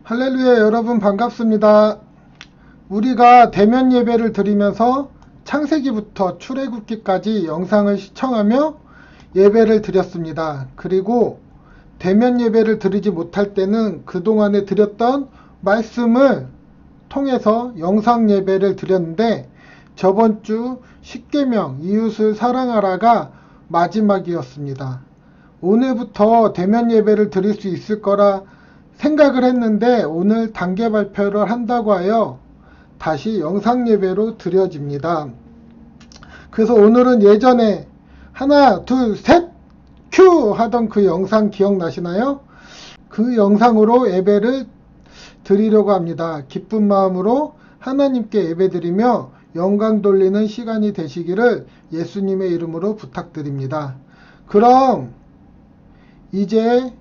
할렐루야, 여러분 반갑습니다. 우리가 대면 예배를 드리면서 창세기부터 출애굽기까지 영상을 시청하며 예배를 드렸습니다. 그리고 대면 예배를 드리지 못할 때는 그동안에 드렸던 말씀을 통해서 영상 예배를 드렸는데, 저번 주 십계명 이웃을 사랑하라가 마지막이었습니다. 오늘부터 대면 예배를 드릴 수 있을 거라 생각을 했는데, 오늘 단계 발표를 한다고 하여 다시 영상 예배로 드려집니다. 그래서 오늘은 예전에 하나 둘 셋 큐 하던 그 영상 기억나시나요? 그 영상으로 예배를 드리려고 합니다. 기쁜 마음으로 하나님께 예배드리며 영광 돌리는 시간이 되시기를 예수님의 이름으로 부탁드립니다. 그럼 이제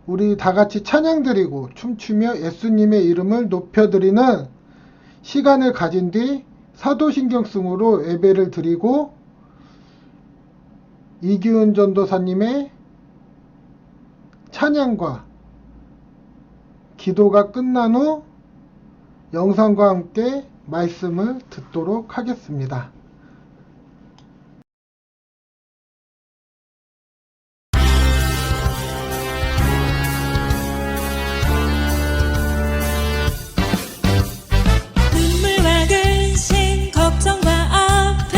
우리 다같이 찬양 드리고 춤추며 예수님의 이름을 높여드리는 시간을 가진 뒤 사도신경승으로 예배를 드리고, 이기훈 전도사님의 찬양과 기도가 끝난 후 영상과 함께 말씀을 듣도록 하겠습니다. 눈물과 근심 걱정과 아픔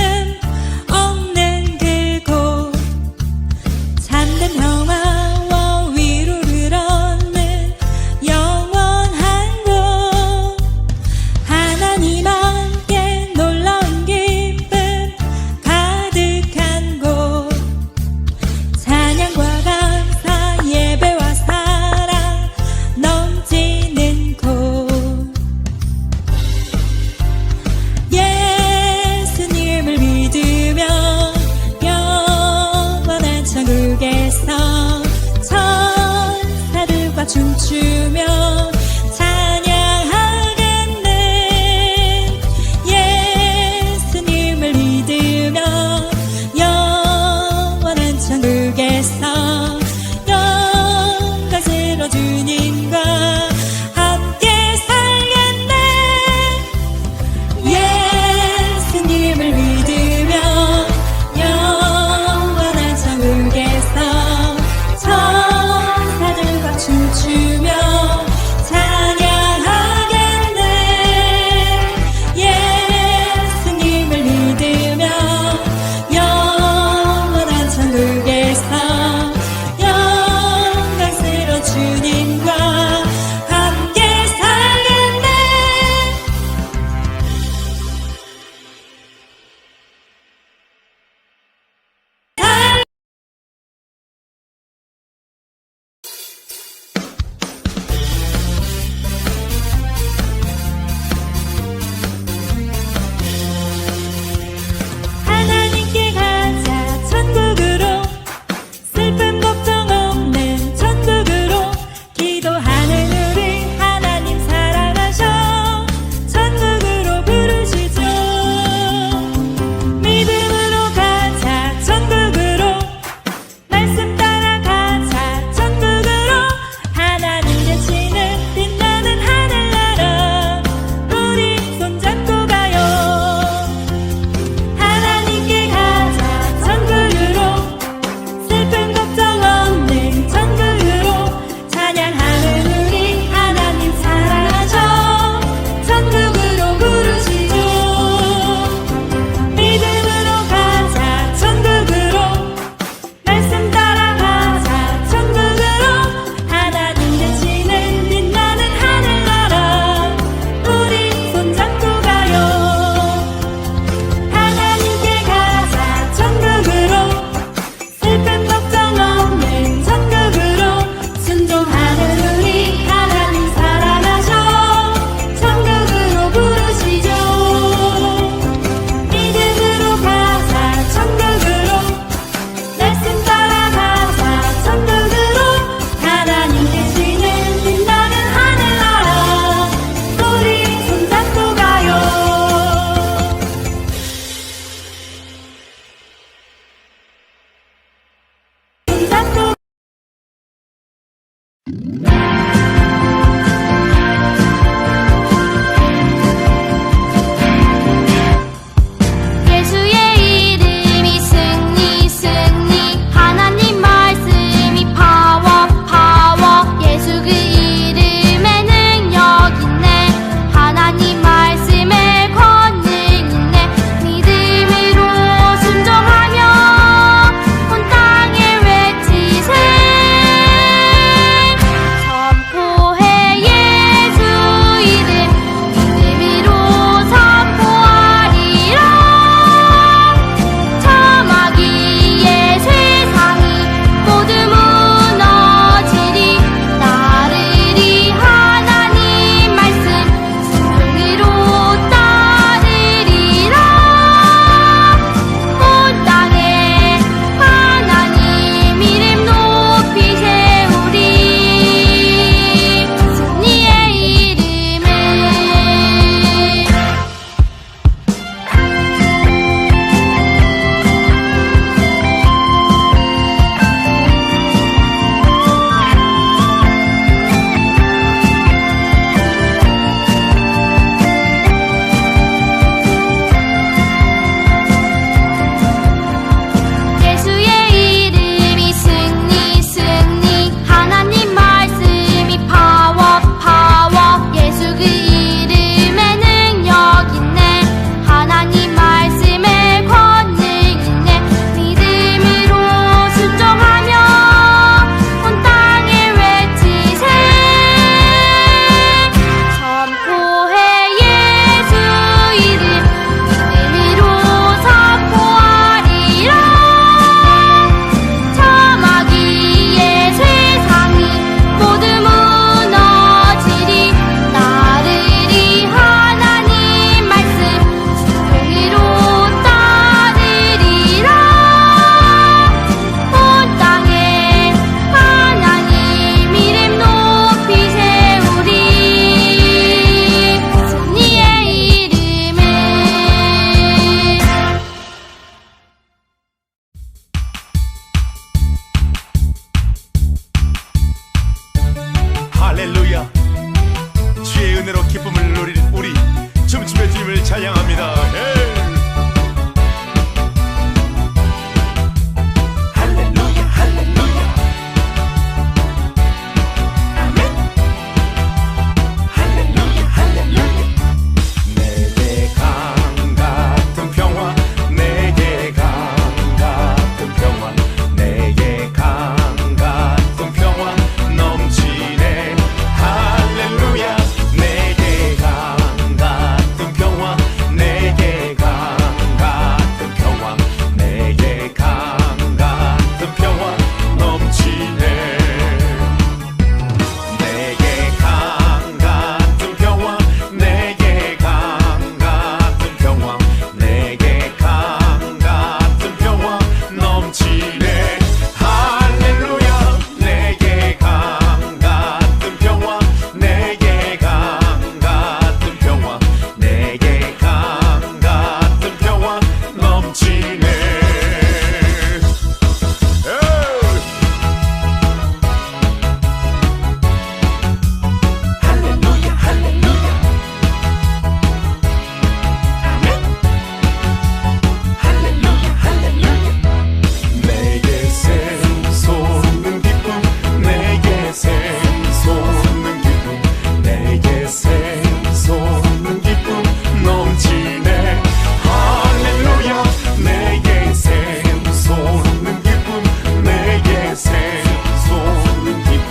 없는 그곳, 참된 평화와 위로를 얻는 영원한 곳, 하나님 함께 놀라운 기쁨 감사합니다. 할렐루야 할렐루야 아멘. 할렐루야 할렐루야 내게 강 같은 평화 내게 강 같은 평화 내게 강 같은 평화 넘치네. 할렐루야 내게 강 같은 평화 내게 강 같은 평화 내게 강 같은 평화 넘치네. 내게 강 같은 평화 내게 강 같은 평화 내게 강 같은 평화 넘치네. 할렐루야 내게 강 같은 평화 내게 강 같은 평화 내게 강 같은 평화 넘치네. 할렐루야 할렐루야 아멘. 할렐루야 할렐루야 내게 샘솟는 기쁨 내게 샘솟는 기쁨 내게 샘솟는 기쁨 넘치네. 할렐루야 내게 샘솟는 기쁨 내게 샘솟는 기쁨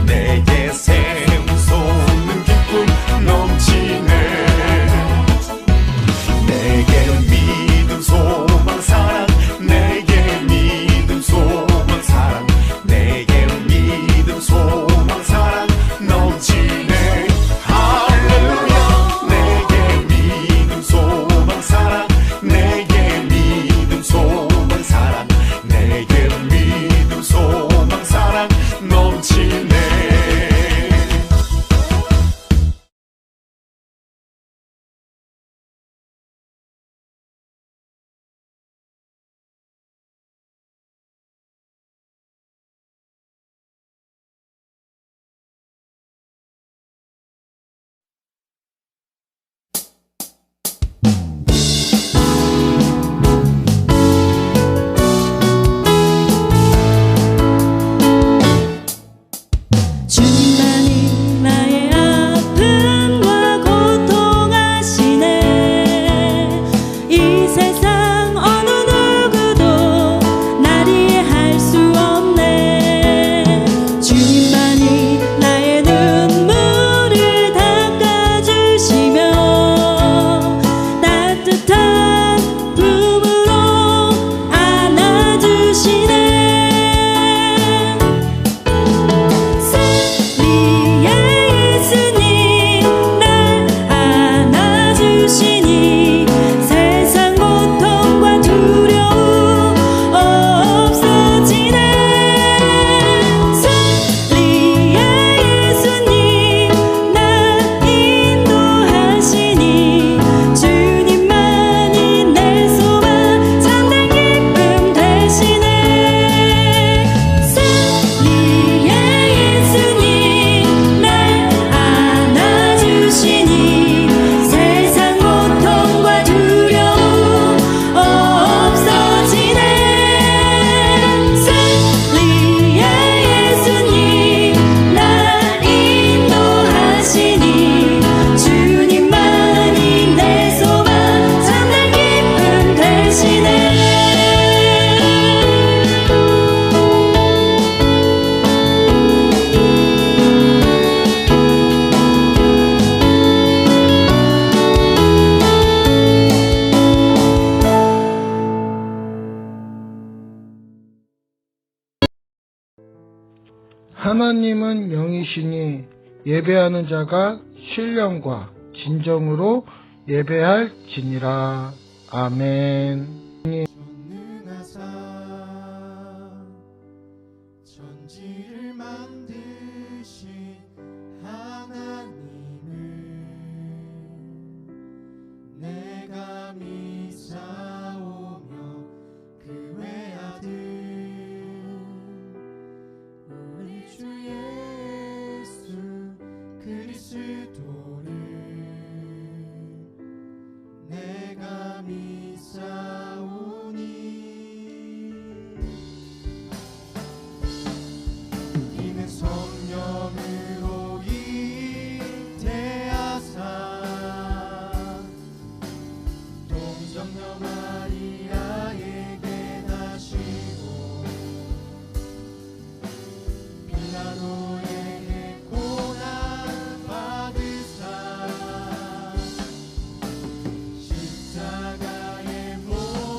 내게 샘솟는 기쁨 넘치네. 내게 믿음 소망 사랑 내게 믿음 소망 사랑 내게 믿음 소망 사랑 넘치네. 할렐루야 내게 믿음 소망 사랑 내게 믿음 소망 사랑 내게 믿음 소망 사랑 넘치네. 주님만이 나의 아픔과 고통 아시네. 이 세상 어느 누구도 날 이해할 수 없네. 주님만이 나의 눈물을 닦아주시며 따뜻한 품으로 안아주시네. 승리의 예수님 날 안아주시니 세상 고통과 두려움 없어지네. 승리의 예수님 날 인도하시니 주님만이 내 소망 참된 기쁨 되시네. 승리의 예수님 날 안아주시니 세상 고통과 두려움 없어지네. 승리의 예수님 날 인도하시니 주님만이 내 소망 참된 기쁨 되시네. 하나님은 영이시니 예배하는 자가 신령과 진정으로 예배할지니라. 아멘. 전능하사 천지를 만드신 하나님을 내가 믿사오며 그 외아들 우리 주 예수 그리스도를 내 내가 믿사오니 이는 성령으로 잉태하사 동정녀 마리아에게 나시고 빌라도에게 고난 받으사 십자가에 못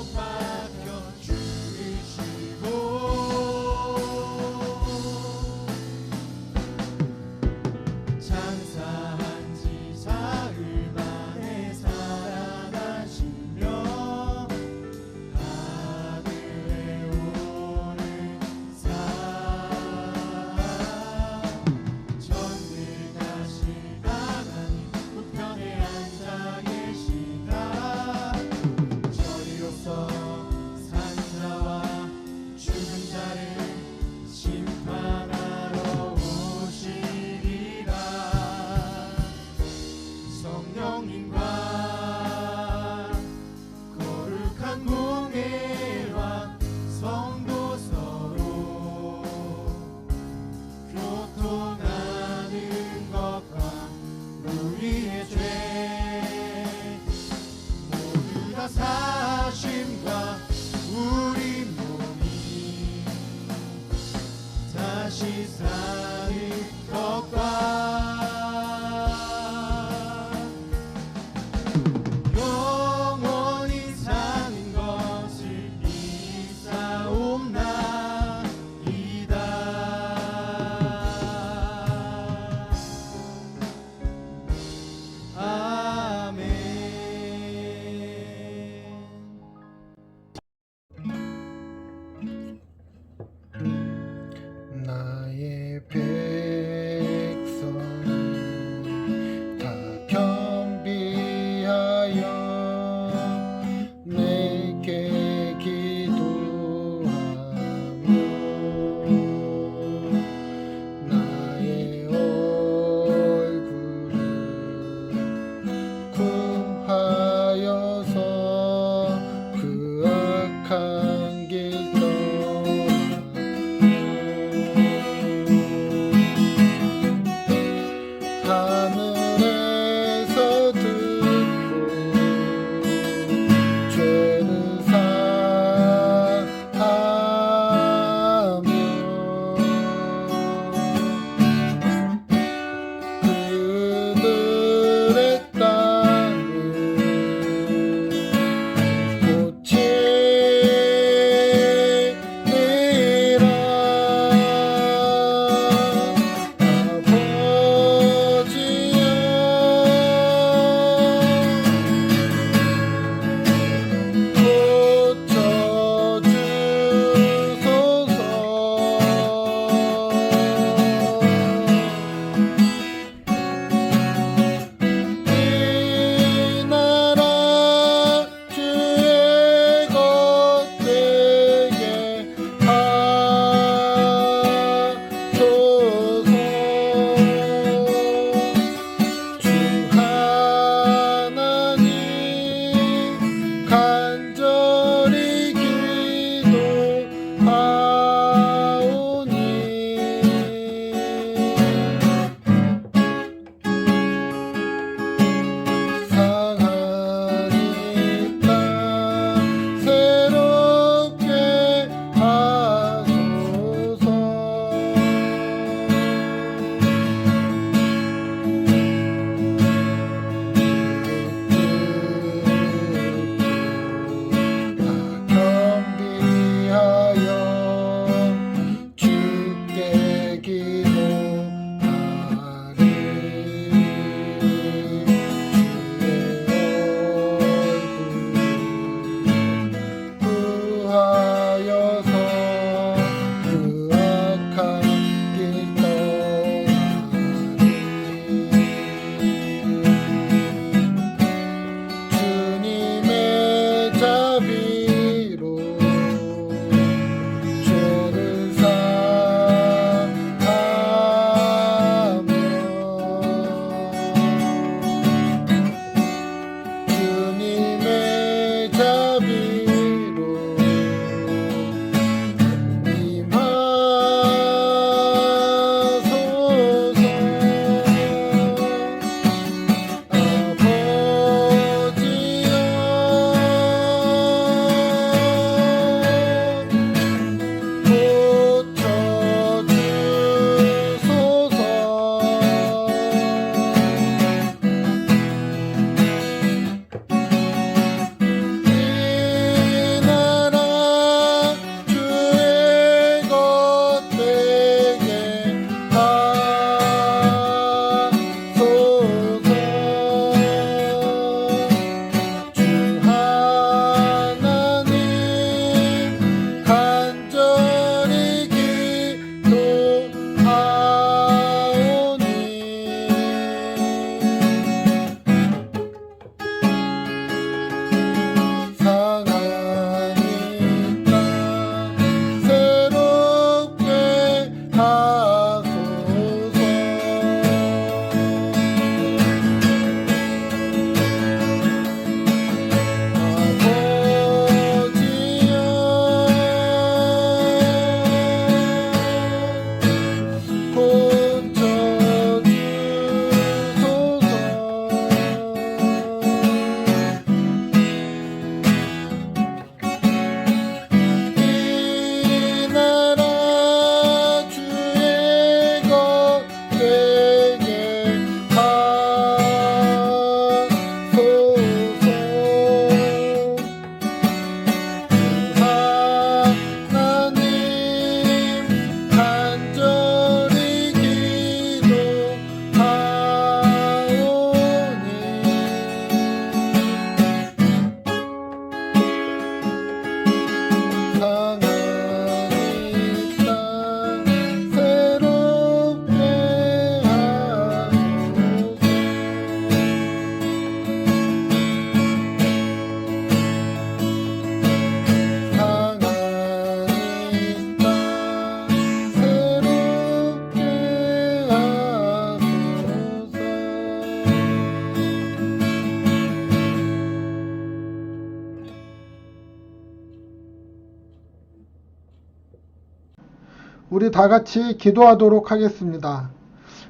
우리 다 같이 기도하도록 하겠습니다.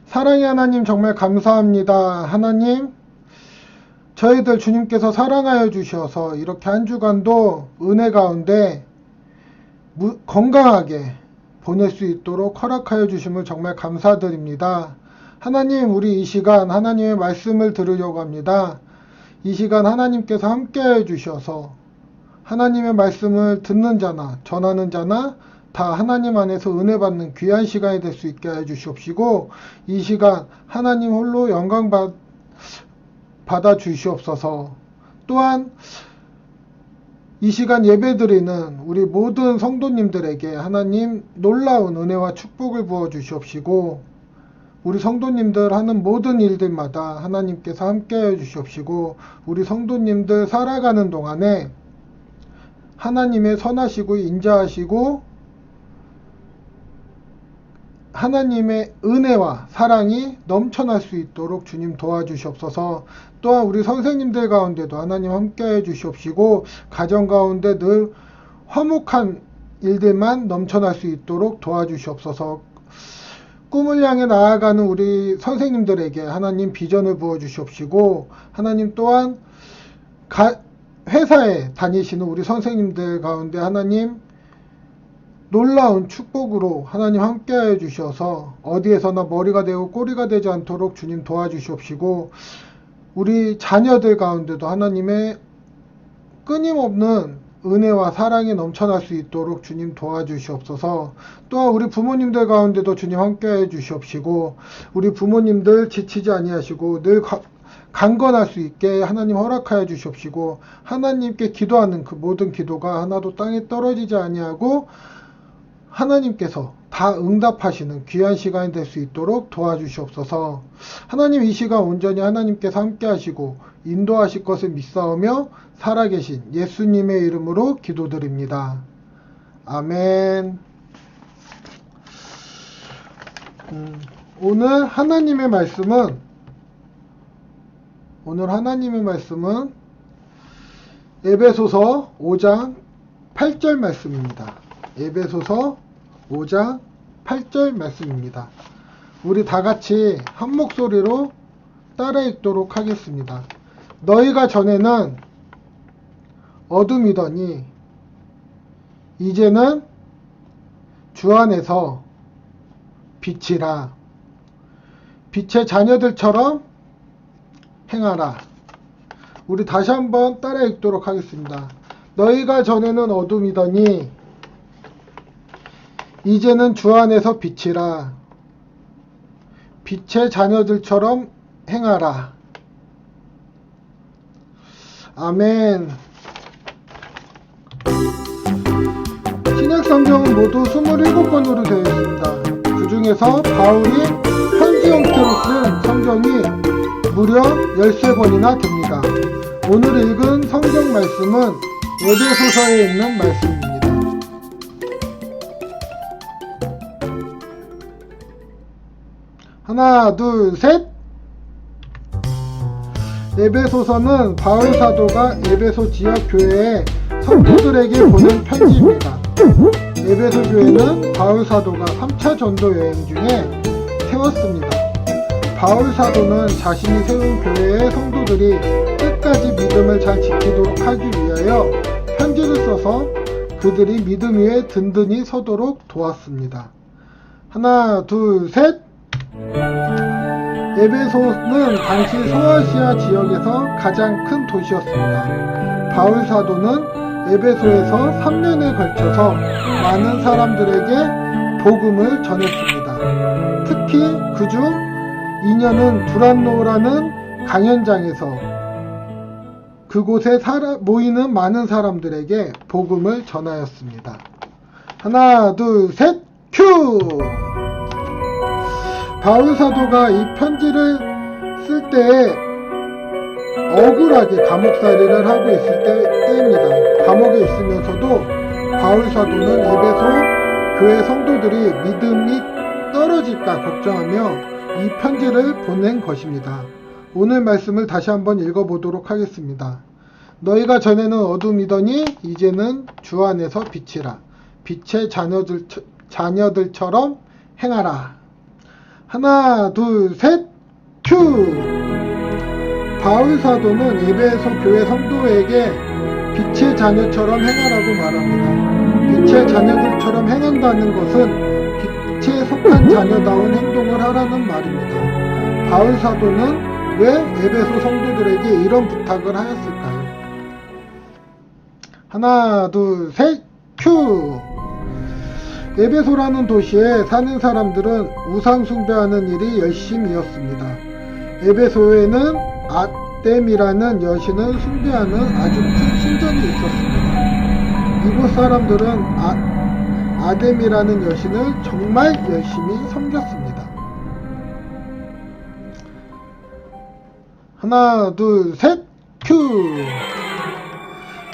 사랑의 하나님 정말 감사합니다. 하나님, 저희들 주님께서 사랑하여 주셔서 이렇게 한 주간도 은혜 가운데 건강하게 보낼 수 있도록 허락하여 주심을 정말 감사드립니다. 하나님, 우리 이 시간 하나님의 말씀을 들으려고 합니다. 이 시간 하나님께서 함께해 주셔서 하나님의 말씀을 듣는 자나 전하는 자나 다 하나님 안에서 은혜 받는 귀한 시간이 될 수 있게 해 주시옵시고, 이 시간 하나님 홀로 영광 받아 주시옵소서. 또한 이 시간 예배드리는 우리 모든 성도님들에게 하나님 놀라운 은혜와 축복을 부어 주시옵시고, 우리 성도님들 하는 모든 일들마다 하나님께서 함께 해 주시옵시고, 우리 성도님들 살아가는 동안에 하나님의 선하시고 인자하시고 하나님의 은혜와 사랑이 넘쳐날 수 있도록 주님 도와주시옵소서. 또한 우리 선생님들 가운데도 하나님 함께 해 주시옵시고, 가정 가운데 늘 화목한 일들만 넘쳐날 수 있도록 도와주시옵소서. 꿈을 향해 나아가는 우리 선생님들에게 하나님 비전을 부어 주시옵시고, 하나님 또한 회사에 다니시는 우리 선생님들 가운데 하나님 놀라운 축복으로 하나님 함께하여 주셔서 어디에서나 머리가 되고 꼬리가 되지 않도록 주님 도와주시옵시고, 우리 자녀들 가운데도 하나님의 끊임없는 은혜와 사랑이 넘쳐날 수 있도록 주님 도와주시옵소서. 또한 우리 부모님들 가운데도 주님 함께해 주시옵시고, 우리 부모님들 지치지 아니하시고 늘 강건할 수 있게 하나님 허락하여 주시옵시고, 하나님께 기도하는 그 모든 기도가 하나도 땅에 떨어지지 아니하고 하나님께서 다 응답하시는 귀한 시간이 될 수 있도록 도와주시옵소서. 하나님, 이 시간 온전히 하나님께서 함께 하시고 인도하실 것을 믿사오며 살아계신 예수님의 이름으로 기도드립니다. 아멘. 오늘 하나님의 말씀은 에베소서 5장 8절 말씀입니다. 에베소서 5장 8절 말씀입니다. 우리 다 같이 한 목소리로 따라 읽도록 하겠습니다. 너희가 전에는 어둠이더니 이제는 주 안에서 빛이라. 빛의 자녀들처럼 행하라. 우리 다시 한번 따라 읽도록 하겠습니다. 너희가 전에는 어둠이더니 이제는 주 안에서 빛이라. 빛의 자녀들처럼 행하라. 아멘. 신약 성경은 모두 27권으로 되어 있습니다. 그 중에서 바울이 편지 형태로 쓴 성경이 무려 13권이나 됩니다. 오늘 읽은 성경 말씀은 에베소서에 있는 말씀입니다. 하나, 둘, 셋! 에베소서는 바울 사도가 에베소 지역 교회에 성도들에게 보낸 편지입니다. 에베소 교회는 바울 사도가 3차 전도 여행 중에 세웠습니다. 바울 사도는 자신이 세운 교회의 성도들이 끝까지 믿음을 잘 지키도록 하기 위하여 편지를 써서 그들이 믿음 위에 든든히 서도록 도왔습니다. 하나, 둘, 셋! 에베소는 당시 소아시아 지역에서 가장 큰 도시였습니다. 바울 사도는 에베소에서 3년에 걸쳐서 많은 사람들에게 복음을 전했습니다. 특히 그중 2년은 두란노라는 강연장에서 그곳에 모이는 많은 사람들에게 복음을 전하였습니다. 하나, 둘, 셋, 큐! 바울 사도가 이 편지를 쓸 때에 억울하게 감옥살이를 하고 있을 때입니다. 감옥에 있으면서도 바울 사도는 에베소 교회 성도들이 믿음이 떨어질까 걱정하며 이 편지를 보낸 것입니다. 오늘 말씀을 다시 한번 읽어보도록 하겠습니다. 너희가 전에는 어둠이더니 이제는 주 안에서 빛이라. 빛의 자녀들처럼 행하라. 하나, 둘, 셋, 큐! 바울 사도는 에베소 교회 성도에게 빛의 자녀처럼 행하라고 말합니다. 빛의 자녀들처럼 행한다는 것은 빛에 속한 자녀다운 행동을 하라는 말입니다. 바울 사도는 왜 에베소 성도들에게 이런 부탁을 하였을까요? 하나, 둘, 셋, 큐! 에베소라는 도시에 사는 사람들은 우상 숭배하는 일이 열심이었습니다. 에베소에는 아템이라는 여신을 숭배하는 아주 큰 신전이 있었습니다. 이곳 사람들은 아템이라는 여신을 정말 열심히 섬겼습니다. 하나, 둘, 셋, 큐!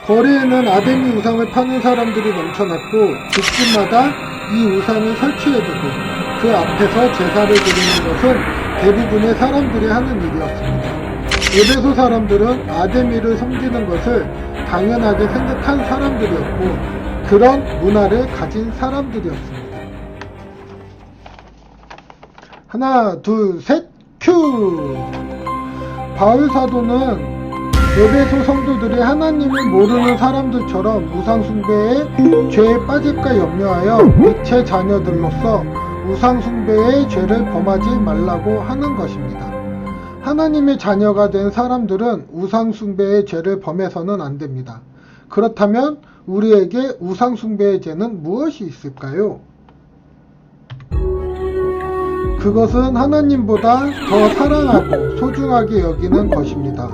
거리에는 아데미 우상을 파는 사람들이 넘쳐났고 집집마다 이 우상을 설치해두고 그 앞에서 제사를 드리는 것은 대부분의 사람들이 하는 일이었습니다. 에베소 사람들은 아데미를 섬기는 것을 당연하게 생각한 사람들이었고 그런 문화를 가진 사람들이었습니다. 하나, 둘, 셋, 큐! 바울 사도는 에베소 성도들이 하나님을 모르는 사람들처럼 우상숭배의 죄에 빠질까 염려하여 빛의 자녀들로서 우상숭배의 죄를 범하지 말라고 하는 것입니다. 하나님의 자녀가 된 사람들은 우상숭배의 죄를 범해서는 안 됩니다. 그렇다면 우리에게 우상숭배의 죄는 무엇이 있을까요? 그것은 하나님보다 더 사랑하고 소중하게 여기는 것입니다.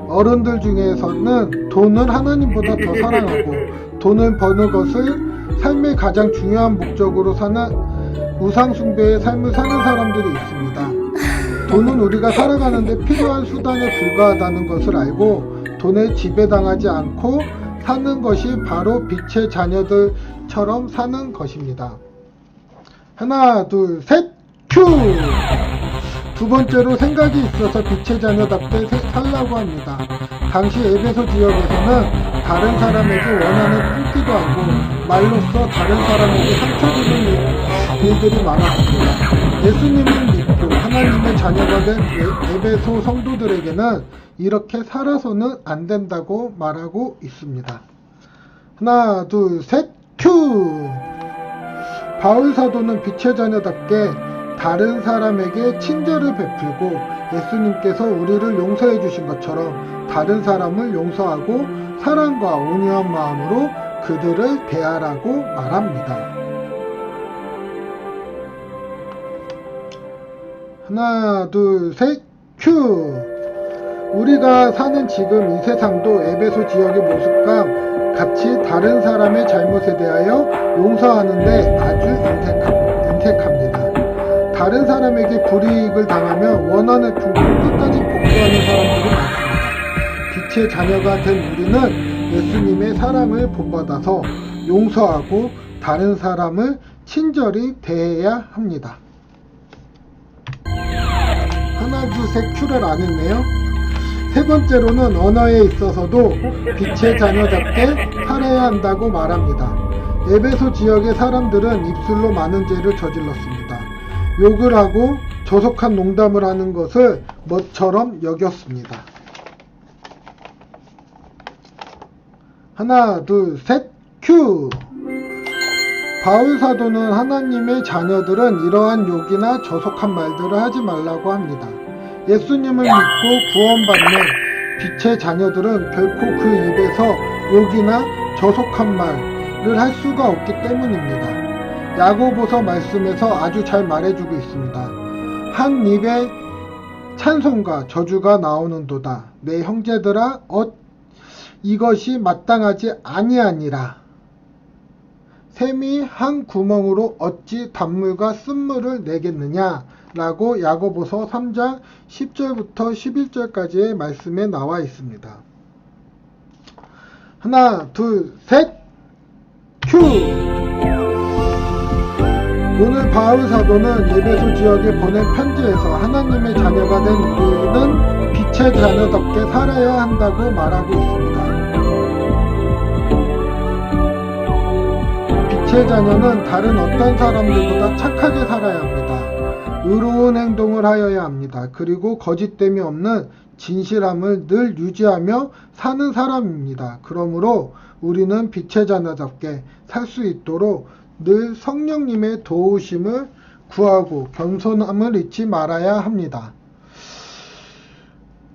어른들 중에서는 돈을 하나님보다 더 사랑하고 돈을 버는 것을 삶의 가장 중요한 목적으로 사는 우상숭배의 삶을 사는 사람들이 있습니다. 돈은 우리가 살아가는데 필요한 수단에 불과하다는 것을 알고 돈에 지배당하지 않고 사는 것이 바로 빛의 자녀들처럼 사는 것입니다. 하나, 둘, 셋, 큐! 두 번째로 생각이 있어서 빛의 자녀답게 살라고 합니다. 당시 에베소 지역에서는 다른 사람에게 원한을 품기도 하고 말로써 다른 사람에게 상처 주는 일들이 많았습니다. 예수님을 믿고 하나님의 자녀가 된 에베소 성도들에게는 이렇게 살아서는 안 된다고 말하고 있습니다. 하나, 둘, 셋, 큐! 바울 사도는 빛의 자녀답게 다른 사람에게 친절을 베풀고 예수님께서 우리를 용서해 주신 것처럼 다른 사람을 용서하고 사랑과 온유한 마음으로 그들을 대하라고 말합니다. 하나, 둘, 셋, 큐! 우리가 사는 지금 이 세상도 에베소 지역의 모습과 같이 다른 사람의 잘못에 대하여 용서하는데 아주 인색합니다. 다른 사람에게 불이익을 당하면 원한을 품고 끝까지 복수하는 사람들이 많습니다. 빛의 자녀가 된 우리는 예수님의 사랑을 본받아서 용서하고 다른 사람을 친절히 대해야 합니다. 하나, 둘, 셋, 큐를 안 했네요. 세 번째로는 언어에 있어서도 빛의 자녀답게 살아야 한다고 말합니다. 에베소 지역의 사람들은 입술로 많은 죄를 저질렀습니다. 욕을 하고 저속한 농담을 하는 것을 멋처럼 여겼습니다. 하나, 둘, 셋, 큐! 바울 사도는 하나님의 자녀들은 이러한 욕이나 저속한 말들을 하지 말라고 합니다. 예수님을 믿고 구원받는 빛의 자녀들은 결코 그 입에서 욕이나 저속한 말을 할 수가 없기 때문입니다. 야고보서 말씀에서 아주 잘 말해주고 있습니다. 한 입에 찬송과 저주가 나오는도다. 내 형제들아, 이것이 마땅하지 아니하니라. 샘이 한 구멍으로 어찌 단물과 쓴물을 내겠느냐 라고 야고보서 3장 10절부터 11절까지의 말씀에 나와 있습니다. 하나, 둘, 셋, 큐! 오늘 바울 사도는 에베소 지역에 보낸 편지에서 하나님의 자녀가 된 우리는 빛의 자녀답게 살아야 한다고 말하고 있습니다. 빛의 자녀는 다른 어떤 사람들보다 착하게 살아야 합니다. 의로운 행동을 하여야 합니다. 그리고 거짓됨이 없는 진실함을 늘 유지하며 사는 사람입니다. 그러므로 우리는 빛의 자녀답게 살 수 있도록 늘 성령님의 도우심을 구하고 겸손함을 잊지 말아야 합니다.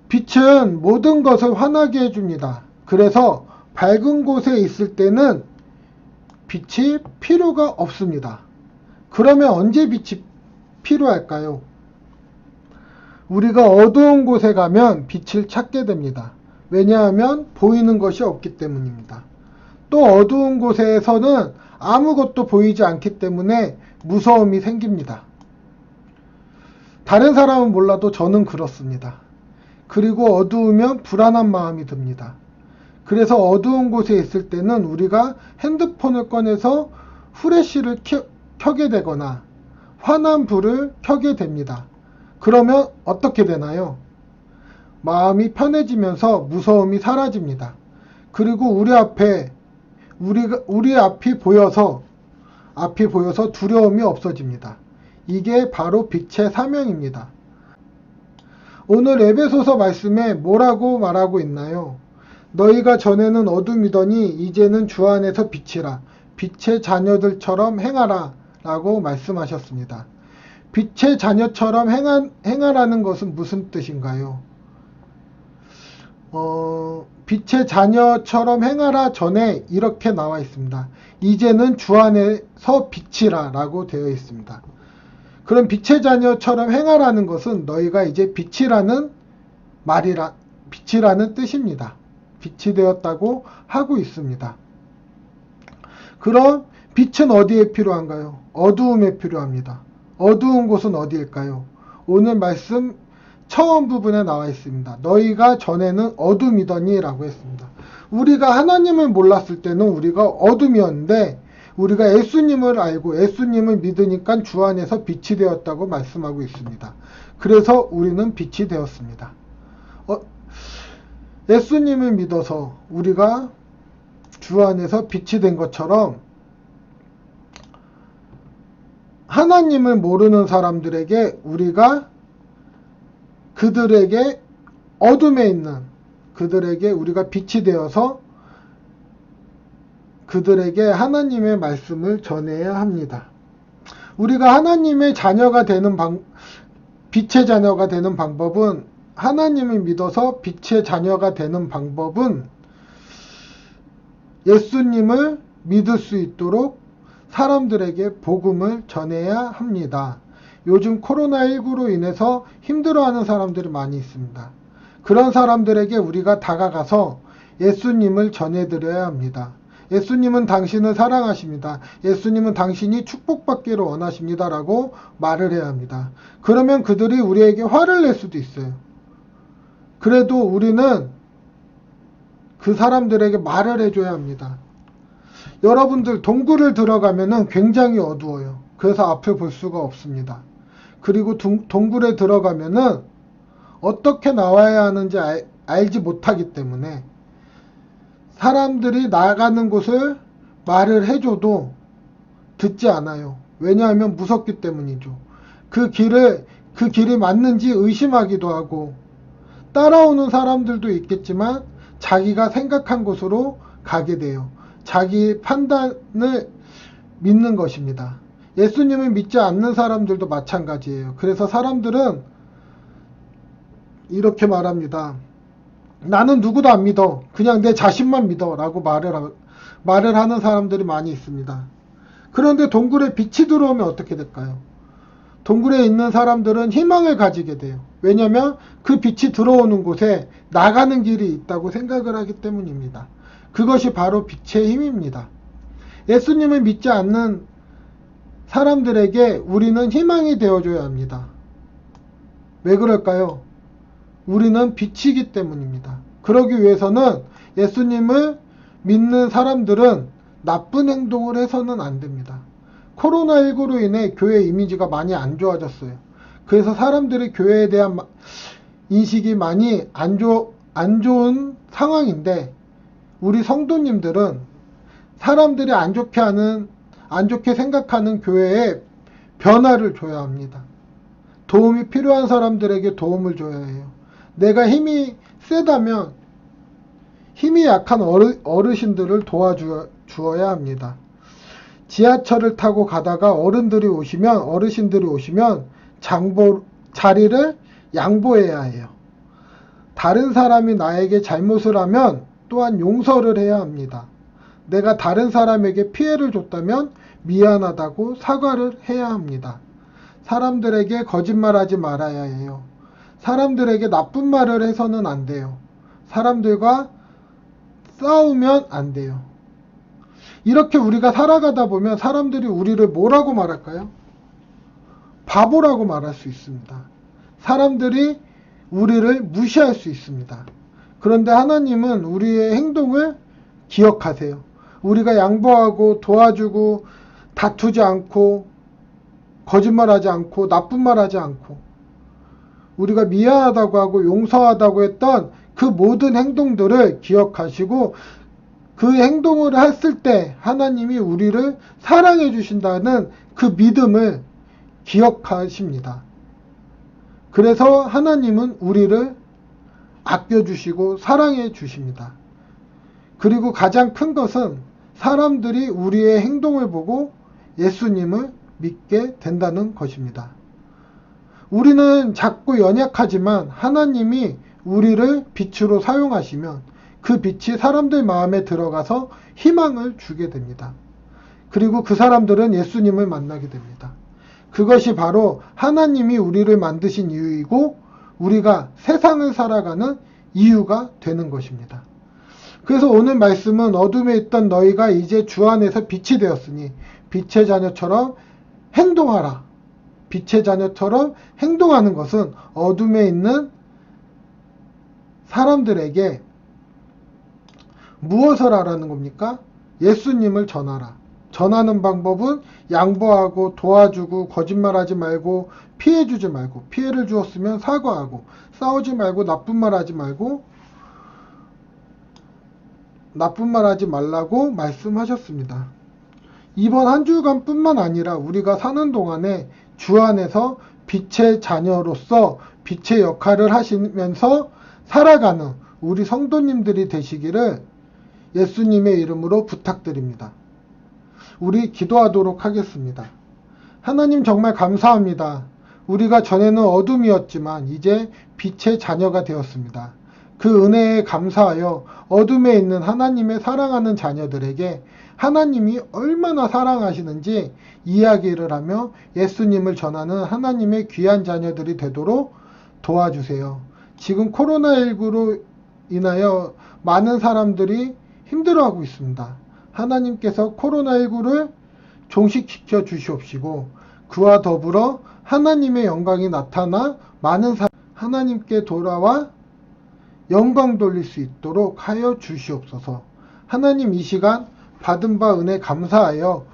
빛은 모든 것을 환하게 해줍니다. 그래서 밝은 곳에 있을 때는 빛이 필요가 없습니다. 그러면 언제 빛이 필요할까요? 우리가 어두운 곳에 가면 빛을 찾게 됩니다. 왜냐하면 보이는 것이 없기 때문입니다. 또 어두운 곳에서는 아무것도 보이지 않기 때문에 무서움이 생깁니다. 다른 사람은 몰라도 저는 그렇습니다. 그리고 어두우면 불안한 마음이 듭니다. 그래서 어두운 곳에 있을 때는 우리가 핸드폰을 꺼내서 후레쉬를 켜게 되거나 환한 불을 켜게 됩니다. 그러면 어떻게 되나요? 마음이 편해지면서 무서움이 사라집니다. 그리고 우리 앞이 보여서 두려움이 없어집니다. 이게 바로 빛의 사명입니다. 오늘 에베소서 말씀에 뭐라고 말하고 있나요? 너희가 전에는 어둠이더니 이제는 주 안에서 빛이라. 빛의 자녀들처럼 행하라 라고 말씀하셨습니다. 빛의 자녀처럼 행하라는 것은 무슨 뜻인가요? 빛의 자녀처럼 행하라 전에 이렇게 나와 있습니다. 이제는 주 안에서 빛이라 라고 되어 있습니다. 그럼 빛의 자녀처럼 행하라는 것은 너희가 이제 빛이라는 뜻입니다. 빛이 되었다고 하고 있습니다. 그럼 빛은 어디에 필요한가요? 어두움에 필요합니다. 어두운 곳은 어디일까요? 오늘 말씀 처음 부분에 나와 있습니다. 너희가 전에는 어둠이더니 라고 했습니다. 우리가 하나님을 몰랐을 때는 우리가 어둠이었는데 우리가 예수님을 알고 예수님을 믿으니까 주 안에서 빛이 되었다고 말씀하고 있습니다. 그래서 우리는 빛이 되었습니다. 예수님을 믿어서 우리가 주 안에서 빛이 된 것처럼 하나님을 모르는 사람들에게 우리가 그들에게 어둠에 있는 그들에게 우리가 빛이 되어서 그들에게 하나님의 말씀을 전해야 합니다. 우리가 하나님의 자녀가 되는 빛의 자녀가 되는 방법은 하나님을 믿어서 빛의 자녀가 되는 방법은 예수님을 믿을 수 있도록 사람들에게 복음을 전해야 합니다. 요즘 코로나19로 인해서 힘들어하는 사람들이 많이 있습니다. 그런 사람들에게 우리가 다가가서 예수님을 전해드려야 합니다. 예수님은 당신을 사랑하십니다. 예수님은 당신이 축복받기를 원하십니다. 라고 말을 해야 합니다. 그러면 그들이 우리에게 화를 낼 수도 있어요. 그래도 우리는 그 사람들에게 말을 해줘야 합니다. 여러분들 동굴을 들어가면은 굉장히 어두워요. 그래서 앞을 볼 수가 없습니다. 그리고 동굴에 들어가면은 어떻게 나와야 하는지 알지 못하기 때문에 사람들이 나가는 곳을 말을 해줘도 듣지 않아요. 왜냐하면 무섭기 때문이죠. 그 길이 맞는지 의심하기도 하고 따라오는 사람들도 있겠지만 자기가 생각한 곳으로 가게 돼요. 자기 판단을 믿는 것입니다. 예수님을 믿지 않는 사람들도 마찬가지예요. 그래서 사람들은 이렇게 말합니다. 나는 누구도 안 믿어. 그냥 내 자신만 믿어. 라고 말을 하는 사람들이 많이 있습니다. 그런데 동굴에 빛이 들어오면 어떻게 될까요? 동굴에 있는 사람들은 희망을 가지게 돼요. 왜냐하면 그 빛이 들어오는 곳에 나가는 길이 있다고 생각을 하기 때문입니다. 그것이 바로 빛의 힘입니다. 예수님을 믿지 않는 사람들에게 우리는 희망이 되어줘야 합니다. 왜 그럴까요? 우리는 빛이기 때문입니다. 그러기 위해서는 예수님을 믿는 사람들은 나쁜 행동을 해서는 안 됩니다. 코로나19로 인해 교회 이미지가 많이 안 좋아졌어요. 그래서 사람들이 교회에 대한 인식이 많이 안 좋은 상황인데 우리 성도님들은 사람들이 안 좋게 하는 안 좋게 생각하는 교회에 변화를 줘야 합니다. 도움이 필요한 사람들에게 도움을 줘야 해요. 내가 힘이 세다면 힘이 약한 어르신들을 도와주어야 합니다. 지하철을 타고 가다가 어르신들이 오시면 자리를 양보해야 해요. 다른 사람이 나에게 잘못을 하면 또한 용서를 해야 합니다. 내가 다른 사람에게 피해를 줬다면 미안하다고 사과를 해야 합니다. 사람들에게 거짓말하지 말아야 해요. 사람들에게 나쁜 말을 해서는 안 돼요. 사람들과 싸우면 안 돼요. 이렇게 우리가 살아가다 보면 사람들이 우리를 뭐라고 말할까요? 바보라고 말할 수 있습니다. 사람들이 우리를 무시할 수 있습니다. 그런데 하나님은 우리의 행동을 기억하세요. 우리가 양보하고 도와주고 다투지 않고 거짓말하지 않고 나쁜 말하지 않고 우리가 미안하다고 하고 용서하다고 했던 그 모든 행동들을 기억하시고 그 행동을 했을 때 하나님이 우리를 사랑해 주신다는 그 믿음을 기억하십니다. 그래서 하나님은 우리를 아껴주시고 사랑해 주십니다. 그리고 가장 큰 것은 사람들이 우리의 행동을 보고 예수님을 믿게 된다는 것입니다. 우리는 작고 연약하지만 하나님이 우리를 빛으로 사용하시면 그 빛이 사람들 마음에 들어가서 희망을 주게 됩니다. 그리고 그 사람들은 예수님을 만나게 됩니다. 그것이 바로 하나님이 우리를 만드신 이유이고 우리가 세상을 살아가는 이유가 되는 것입니다. 그래서 오늘 말씀은 어둠에 있던 너희가 이제 주 안에서 빛이 되었으니 빛의 자녀처럼 행동하라. 빛의 자녀처럼 행동하는 것은 어둠에 있는 사람들에게 무엇을 하라는 겁니까? 예수님을 전하라. 전하는 방법은 양보하고 도와주고 거짓말하지 말고 피해주지 말고 피해를 주었으면 사과하고 싸우지 말고 나쁜 말 하지 말라고 말씀하셨습니다. 이번 한 주간뿐만 아니라 우리가 사는 동안에 주 안에서 빛의 자녀로서 빛의 역할을 하시면서 살아가는 우리 성도님들이 되시기를 예수님의 이름으로 부탁드립니다. 우리 기도하도록 하겠습니다. 하나님 정말 감사합니다. 우리가 전에는 어둠이었지만 이제 빛의 자녀가 되었습니다. 그 은혜에 감사하여 어둠에 있는 하나님의 사랑하는 자녀들에게 하나님이 얼마나 사랑하시는지 이야기를 하며 예수님을 전하는 하나님의 귀한 자녀들이 되도록 도와주세요. 지금 코로나19로 인하여 많은 사람들이 힘들어하고 있습니다. 하나님께서 코로나19를 종식시켜 주시옵시고 그와 더불어 하나님의 영광이 나타나 많은 사람이 하나님께 돌아와 영광 돌릴 수 있도록 하여 주시옵소서. 하나님 이 시간 받은 바 은혜 감사하여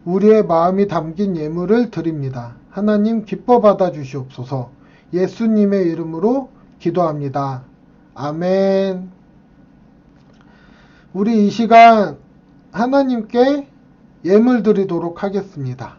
우리의 마음이 담긴 예물을 드립니다. 하나님 기뻐 받아 주시옵소서. 예수님의 이름으로 기도합니다. 아멘. 우리 이 시간 하나님께 예물 드리도록 하겠습니다.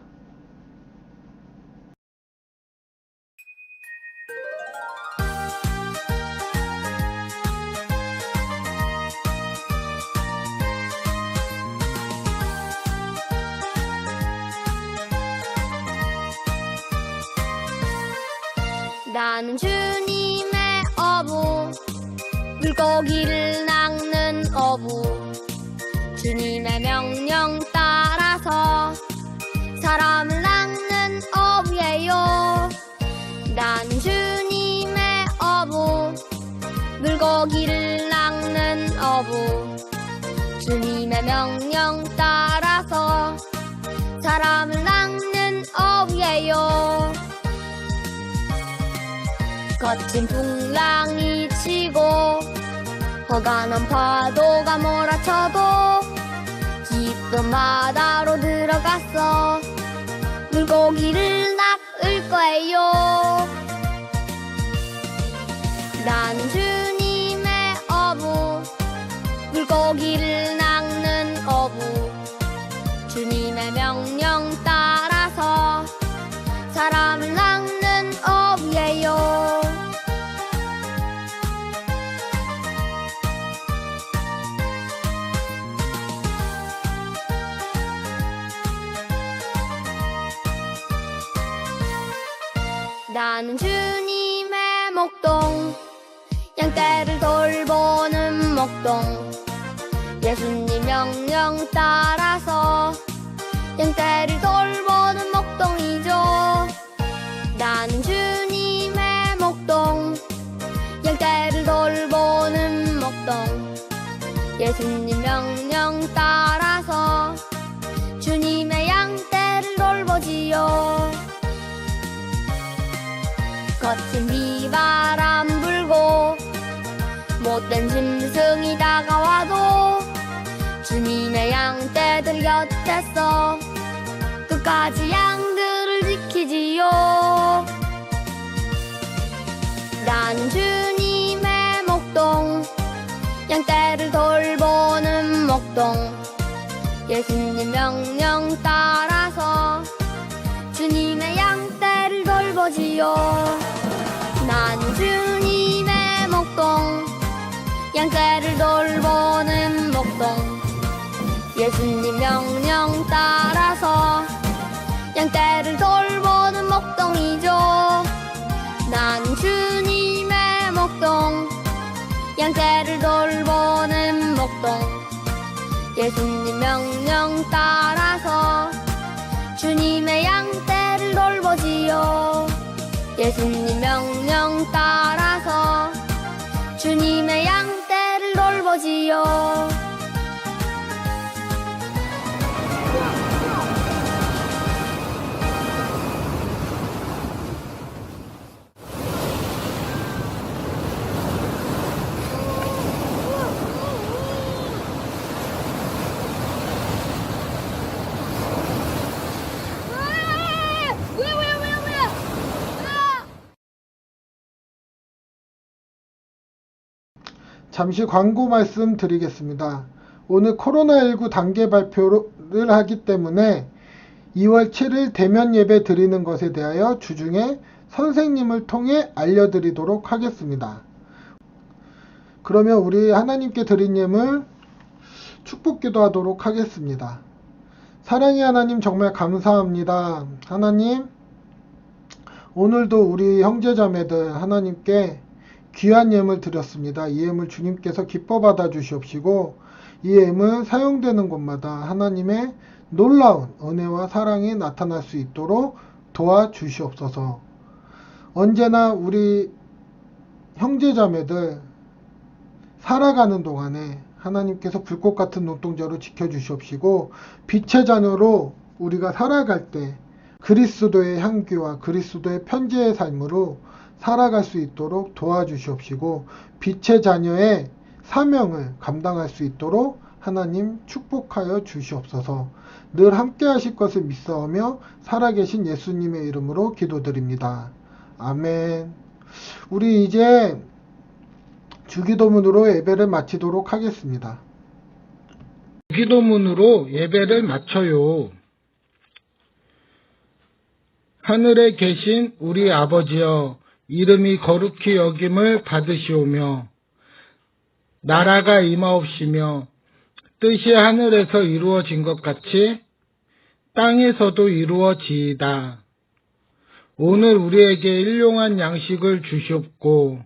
나는 주님의 어부, 물고기를 낚는 어부, 주님의 명령 따라서 사람을 낚는 어부예요. 나는 주님의 어부, 물고기를 낚는 어부, 주님의 명령 따라서 사람을 낚는 어부예요. 거친 풍랑이 치고 허간한 파도가 몰아쳐도 깊은 바다로 들어갔어 물고기를 낚을 거예요. 나는 주님의 어부, 물고기를 낚는 어부, 주님의 명 명령 따라서 사람을 낚는 업이에요. 나는 주님의 목동, 양떼를 돌보는 목동. 예수님 명령 따라서 양떼를 돌보는 목동이죠. 나는 주님의 목동, 양떼를 돌보는 목동. 예수님 명령 따라서 주님의 양떼를 돌보지요. 거친 비바람 불고 못된 짐승이 다가와도 주님의 양떼들 곁에서 끝까지 양들을 지키지요. 나는 주님의 목동, 양떼를 돌보는 목동. 예수님 명령 따라서 주님의 양떼를 돌보지요. 나는 주님의 목동, 양떼를 돌보는 목동. 예수님 명령 따라서 양떼를 돌보는 목동이죠. 나는 주님의 목동, 양떼를 돌보는 목동. 예수님 명령 따라서 주님의 양떼를 돌보지요. 예수님 명령 따라서 주님의 양떼를 돌보지요. 잠시 광고 말씀 드리겠습니다. 오늘 코로나19 단계 발표를 하기 때문에 2월 7일 대면 예배 드리는 것에 대하여 주중에 선생님을 통해 알려드리도록 하겠습니다. 그러면 우리 하나님께 드린 예물 축복 기도하도록 하겠습니다. 사랑의 하나님, 정말 감사합니다. 하나님, 오늘도 우리 형제자매들 하나님께 귀한 예물 드렸습니다. 이 예물 주님께서 기뻐 받아 주시옵시고 이 예물 사용되는 곳마다 하나님의 놀라운 은혜와 사랑이 나타날 수 있도록 도와주시옵소서. 언제나 우리 형제자매들 살아가는 동안에 하나님께서 불꽃 같은 눈동자로 지켜주시옵시고 빛의 자녀로 우리가 살아갈 때 그리스도의 향기와 그리스도의 편지의 삶으로 살아갈 수 있도록 도와주시옵시고 빛의 자녀의 사명을 감당할 수 있도록 하나님 축복하여 주시옵소서. 늘 함께 하실 것을 믿사오며 살아계신 예수님의 이름으로 기도드립니다. 아멘. 우리 이제 주기도문으로 예배를 마치도록 하겠습니다. 주기도문으로 예배를 마쳐요. 하늘에 계신 우리 아버지여, 이름이 거룩히 여김을 받으시오며 나라가 임하옵시며 뜻이 하늘에서 이루어진 것 같이 땅에서도 이루어지이다. 오늘 우리에게 일용할 양식을 주시옵고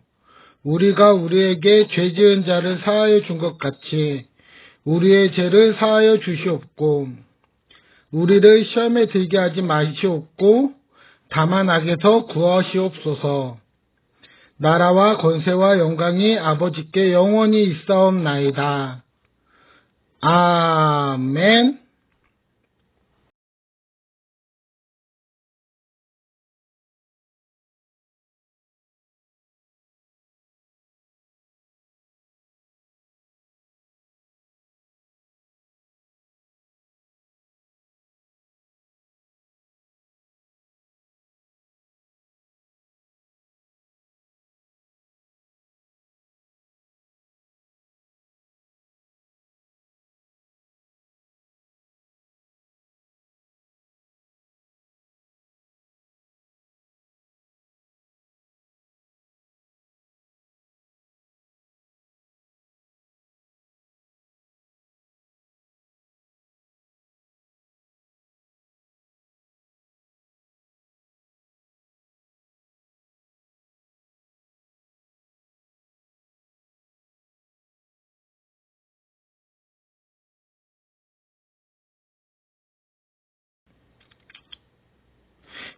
우리가 우리에게 죄 지은 자를 사하여 준 것 같이 우리의 죄를 사하여 주시옵고 우리를 시험에 들게 하지 마시옵고 다만 악에서 구하시옵소서. 나라와 권세와 영광이 아버지께 영원히 있사옵나이다. 아멘.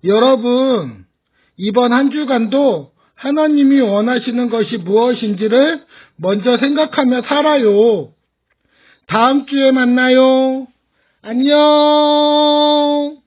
여러분, 이번 한 주간도 하나님이 원하시는 것이 무엇인지를 먼저 생각하며 살아요. 다음 주에 만나요. 안녕.